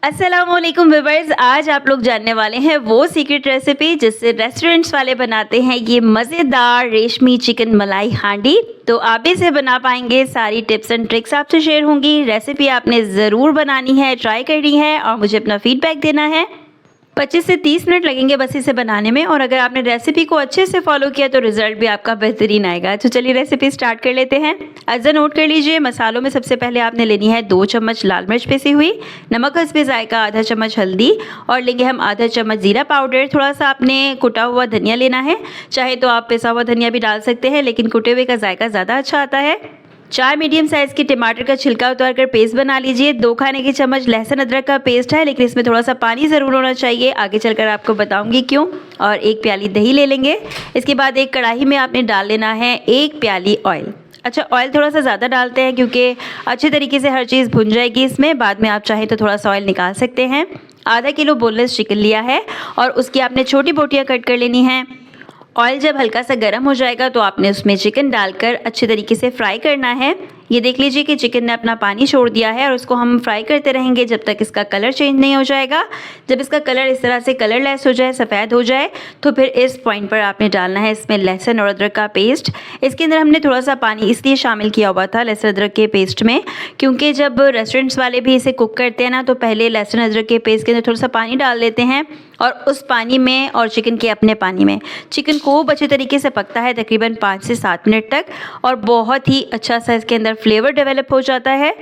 अस्सलामुअलैकुम व्यूअर्स, आज आप लोग जानने वाले हैं वो सीक्रेट रेसिपी जिससे रेस्टोरेंट्स वाले बनाते हैं ये मज़ेदार रेशमी चिकन मलाई हांडी। तो आप भी इसे बना पाएंगे। सारी टिप्स एंड ट्रिक्स आपसे शेयर होंगी। रेसिपी आपने ज़रूर बनानी है, ट्राई करनी है और मुझे अपना फीडबैक देना है। 25 से 30 मिनट लगेंगे बस इसे बनाने में, और अगर आपने रेसिपी को अच्छे से फॉलो किया तो रिजल्ट भी आपका बेहतरीन आएगा। तो चलिए रेसिपी स्टार्ट कर लेते हैं। अज़ा नोट कर लीजिए, मसालों में सबसे पहले आपने लेनी है 2 चम्मच लाल मिर्च पिसी हुई, नमक हस्बे जायका आधा चम्मच हल्दी, और लेंगे हम आधा चम्मच ज़ीरा पाउडर। थोड़ा सा आपने कुटा हुआ धनिया लेना है, चाहे तो आप पिसा हुआ धनिया भी डाल सकते हैं, लेकिन कुटे हुए का जायका ज़्यादा अच्छा आता है। 4 मीडियम साइज़ के टमाटर का छिलका उतार कर पेस्ट बना लीजिए। 2 खाने के चम्मच लहसुन अदरक का पेस्ट है, लेकिन इसमें थोड़ा सा पानी ज़रूर होना चाहिए, आगे चलकर आपको बताऊंगी क्यों। और 1 प्याली दही ले लेंगे। इसके बाद एक कढ़ाई में आपने डाल लेना है 1 प्याली ऑयल। अच्छा, ऑयल थोड़ा सा ज़्यादा डालते हैं क्योंकि अच्छे तरीके से हर चीज़ भुन जाएगी इसमें। बाद में आप चाहें तो थोड़ा सा ऑयल निकाल सकते हैं। आधा किलो बोनलेस चिकन लिया है और उसकी आपने छोटी बोटियाँ कट कर लेनी हैं। ऑयल जब हल्का सा गर्म हो जाएगा तो आपने उसमें चिकन डालकर अच्छे तरीके से फ्राई करना है। ये देख लीजिए कि चिकन ने अपना पानी छोड़ दिया है और उसको हम फ्राई करते रहेंगे जब तक इसका कलर चेंज नहीं हो जाएगा। जब इसका कलर इस तरह से कलरलेस हो जाए, सफ़ेद हो जाए, तो फिर इस पॉइंट पर आपने डालना है इसमें लहसुन और अदरक का पेस्ट। इसके अंदर हमने थोड़ा सा पानी इसलिए शामिल किया हुआ था लहसुन अदरक के पेस्ट में, क्योंकि जब रेस्टोरेंट्स वाले भी इसे कुक करते हैं ना, तो पहले लहसुन अदरक के पेस्ट के अंदर थोड़ा सा पानी डाल देते हैं और उस पानी में और चिकन के अपने पानी में चिकन खूब अच्छे तरीके से पकता है, तकरीबन 5 से 7 मिनट तक, और बहुत ही अच्छा सा इसके अंदर फ्लेवर डेवलप हो जाता है।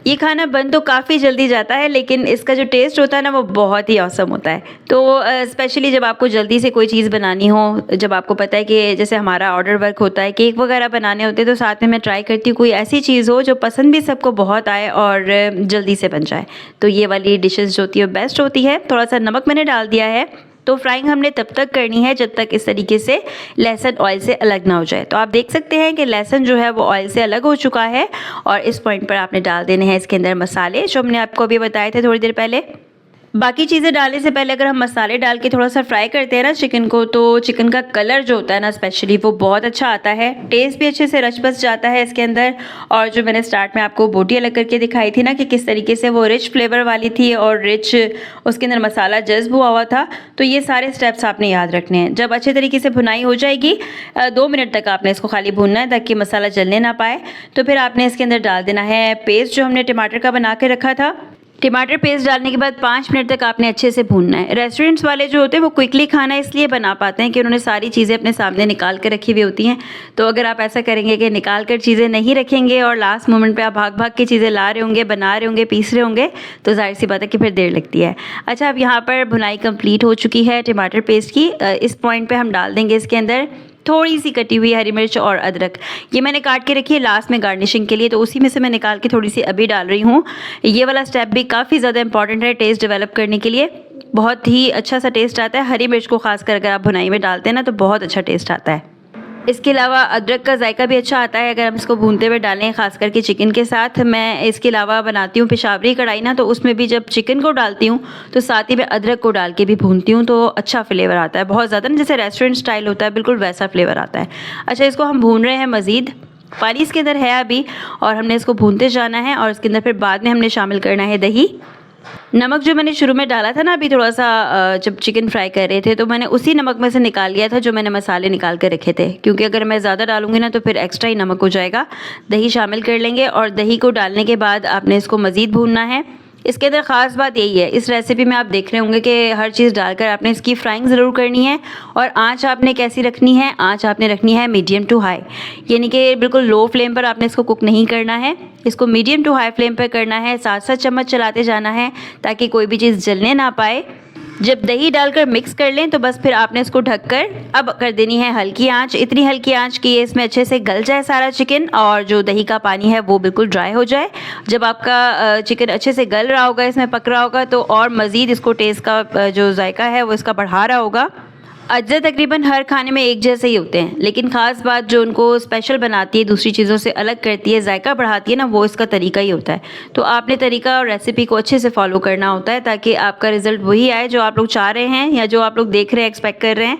ये खाना बन तो काफ़ी जल्दी जाता है, लेकिन इसका जो टेस्ट होता है ना वो बहुत ही औसम होता है। तो स्पेशली जब आपको जल्दी से कोई चीज़ बनानी हो, जब आपको पता है कि जैसे हमारा ऑर्डर वर्क होता है, केक वगैरह बनाने होते हैं, तो साथ में मैं ट्राई करती हूँ कोई ऐसी चीज़ हो जो पसंद भी सबको बहुत आए और जल्दी से बन जाए। तो ये वाली डिशेज़ जो होती है बेस्ट होती है। थोड़ा सा नमक मैंने डाल दिया है। तो फ्राइंग हमने तब तक करनी है जब तक इस तरीके से लहसुन ऑयल से अलग ना हो जाए। तो आप देख सकते हैं कि लहसुन जो है वो ऑयल से अलग हो चुका है, और इस पॉइंट पर आपने डाल देने हैं इसके अंदर मसाले जो हमने आपको अभी बताए थे थोड़ी देर पहले। बाकी चीज़ें डालने से पहले अगर हम मसाले डाल के थोड़ा सा फ्राई करते हैं ना चिकन को, तो चिकन का कलर जो होता है ना स्पेशली वो बहुत अच्छा आता है, टेस्ट भी अच्छे से रच बस जाता है इसके अंदर। और जो मैंने स्टार्ट में आपको बोटी अलग करके दिखाई थी ना कि किस तरीके से वो रिच फ्लेवर वाली थी और रिच उसके अंदर मसाला जज्ब हुआ था, तो ये सारे स्टेप्स आपने याद रखने हैं। जब अच्छे तरीके से भुनाई हो जाएगी, 2 मिनट तक आपने इसको खाली भूनना है ताकि मसाला जलने ना पाए। तो फिर आपने इसके अंदर डाल देना है पेस्ट जो हमने टमाटर का बना के रखा था। टमाटर पेस्ट डालने के बाद 5 मिनट तक आपने अच्छे से भूनना है। रेस्टोरेंट्स वाले जो होते हैं वो क्विकली खाना इसलिए बना पाते हैं कि उन्होंने सारी चीज़ें अपने सामने निकाल कर रखी हुई होती हैं। तो अगर आप ऐसा करेंगे कि निकाल कर चीज़ें नहीं रखेंगे और लास्ट मोमेंट पे आप भाग भाग के चीज़ें ला रहे होंगे, बना रहे होंगे, पीस रहे होंगे, तो जाहिर सी बात है कि फिर देर लगती है। अच्छा, अब यहाँ पर भुनाई कंप्लीट हो चुकी है टमाटर पेस्ट की। इस पॉइंट पर हम डाल देंगे इसके अंदर थोड़ी सी कटी हुई हरी मिर्च और अदरक। ये मैंने काट के रखी है लास्ट में गार्निशिंग के लिए, तो उसी में से मैं निकाल के थोड़ी सी अभी डाल रही हूँ। ये वाला स्टेप भी काफ़ी ज़्यादा इंपॉर्टेंट है टेस्ट डेवलप करने के लिए। बहुत ही अच्छा सा टेस्ट आता है। हरी मिर्च को खासकर अगर आप भुनाई में डालते हैं ना तो बहुत अच्छा टेस्ट आता है। इसके अलावा अदरक का जायका भी अच्छा आता है अगर हम इसको भूनते हुए डालें, खास करके चिकन के साथ। मैं इसके अलावा बनाती हूँ पेशावरी कढ़ाई ना, तो उसमें भी जब चिकन को डालती हूँ तो साथ ही में अदरक को डाल के भी भूनती हूँ, तो अच्छा फ्लेवर आता है बहुत ज़्यादा ना, जैसे रेस्टोरेंट स्टाइल होता है बिल्कुल वैसा फ्लेवर आता है। अच्छा, इसको हम भून रहे हैं मज़ीद, पानी इसके अंदर है अभी, और हमने इसको भूनते जाना है। और इसके अंदर फिर बाद में हमने शामिल करना है दही। नमक जो मैंने शुरू में डाला था ना अभी थोड़ा सा, जब चिकन फ्राई कर रहे थे, तो मैंने उसी नमक में से निकाल लिया था जो मैंने मसाले निकाल कर रखे थे, क्योंकि अगर मैं ज़्यादा डालूंगी ना तो फिर एक्स्ट्रा ही नमक हो जाएगा। दही शामिल कर लेंगे और दही को डालने के बाद आपने इसको मज़ीद भूनना है। इसके अंदर ख़ास बात यही है, इस रेसिपी में आप देख रहे होंगे कि हर चीज़ डालकर आपने इसकी फ्राइंग ज़रूर करनी है। और आंच आपने कैसी रखनी है, आंच आपने रखनी है मीडियम टू हाई, यानी कि बिल्कुल लो फ्लेम पर आपने इसको कुक नहीं करना है, इसको मीडियम टू हाई फ्लेम पर करना है। 7-7 चम्मच चलाते जाना है ताकि कोई भी चीज़ जलने ना पाए। जब दही डालकर मिक्स कर लें तो बस फिर आपने इसको ढककर अब कर देनी है हल्की आंच। इतनी हल्की आंच कि इसमें अच्छे से गल जाए सारा चिकन और जो दही का पानी है वो बिल्कुल ड्राई हो जाए। जब आपका चिकन अच्छे से गल रहा होगा, इसमें पक रहा होगा, तो और मज़ीद इसको टेस्ट का जो जायका है वो इसका बढ़ा रहा होगा। अज्जा तकरीबन हर खाने में एक जैसे ही होते हैं, लेकिन ख़ास बात जो उनको स्पेशल बनाती है, दूसरी चीज़ों से अलग करती है, जायका बढ़ाती है ना, वो इसका तरीका ही होता है। तो आपने तरीका और रेसिपी को अच्छे से फॉलो करना होता है ताकि आपका रिज़ल्ट वही आए जो आप लोग चाह रहे हैं या जो आप लोग देख रहे हैं, एक्सपेक्ट कर रहे हैं।